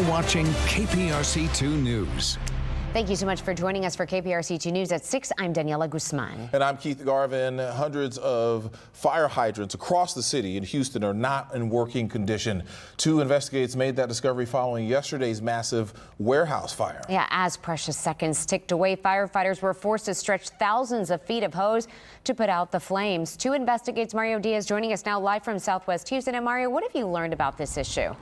watching KPRC2 News. Thank you so much for joining us for KPRC2 News at 6. I'm Daniela Guzman. And I'm Keith Garvin. Hundreds of fire hydrants across the city in Houston are not in working condition. 2 investigators made that discovery following yesterday's massive warehouse fire. Yeah, as precious seconds ticked away, firefighters were forced to stretch thousands of feet of hose to put out the flames. 2 investigators, Mario Diaz, joining us now live from Southwest Houston. And Mario, what have you learned about this issue?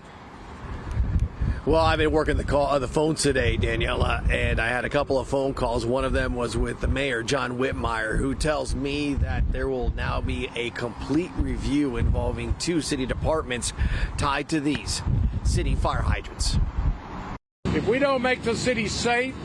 Well, I've been working the phones today, Daniela, and I had a couple of phone calls. One of them was with the mayor, John Whitmire, who tells me that there will now be a complete review involving 2 city departments tied to these city fire hydrants. If we don't make the city safe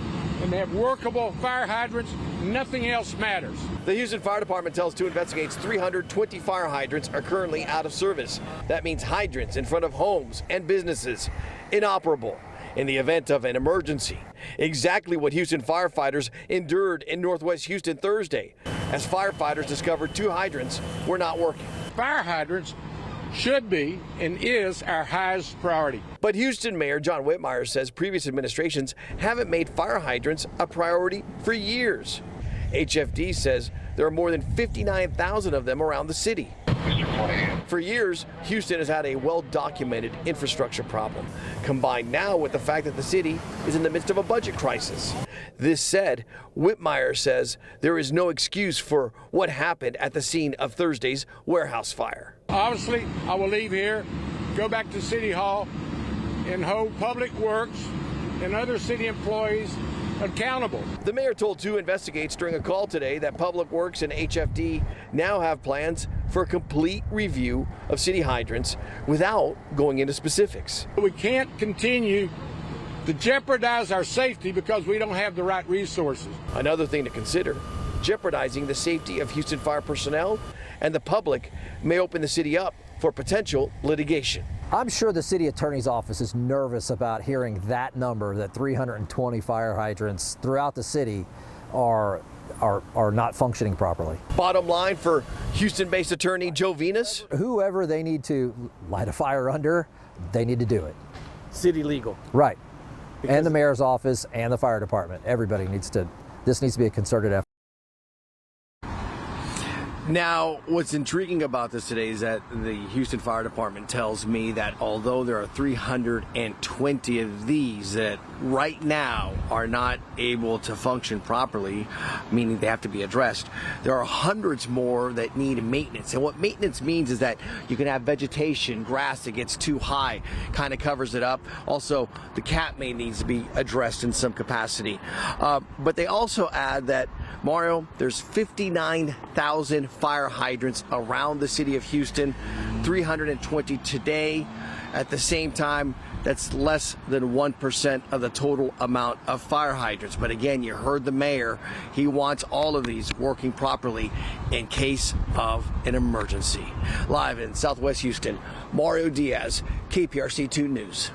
and have workable fire hydrants, nothing else matters. The Houston Fire Department tells 2 investigators 320 fire hydrants are currently out of service. That means hydrants in front of homes and businesses inoperable in the event of an emergency. Exactly what Houston firefighters endured in Northwest Houston Thursday as firefighters discovered 2 hydrants were not working. Fire hydrants should be and is our highest priority. But Houston Mayor John Whitmire says previous administrations haven't made fire hydrants a priority for years. HFD says there are more than 59,000 of them around the city. For years, Houston has had a well-documented infrastructure problem, combined now with the fact that the city is in the midst of a budget crisis. This said, Whitmire says there is no excuse for what happened at the scene of Thursday's warehouse fire. Obviously, I will leave here, go back to City Hall, and hold Public Works and other city employees accountable. The mayor told 2 investigators during a call today that Public Works and HFD now have plans for a complete review of city hydrants without going into specifics. We can't continue to jeopardize our safety because we don't have the right resources. Another thing to consider, jeopardizing the safety of Houston fire personnel and the public may open the city up for potential litigation. I'm sure the city attorney's office is nervous about hearing that number, that 320 fire hydrants throughout the city are not functioning properly. Bottom line for Houston-based attorney Joe Venus? Whoever they need to light a fire under, they need to do it. City legal. Right. And the mayor's office and the fire department. Everybody needs to, this needs to be a concerted effort. Now, what's intriguing about this today is that the Houston Fire Department tells me that although there are 320 of these that right now are not able to function properly, meaning they have to be addressed, there are hundreds more that need maintenance. And what maintenance means is that you can have vegetation, grass that gets too high, kind of covers it up. Also, the cap may needs to be addressed in some capacity. But they also add that, Mario, there's 59,000 fire hydrants around the city of Houston, 320 today. At the same time, that's less than 1% of the total amount of fire hydrants. But again, you heard the mayor. He wants all of these working properly in case of an emergency. Live in Southwest Houston, Mario Diaz, KPRC2 News.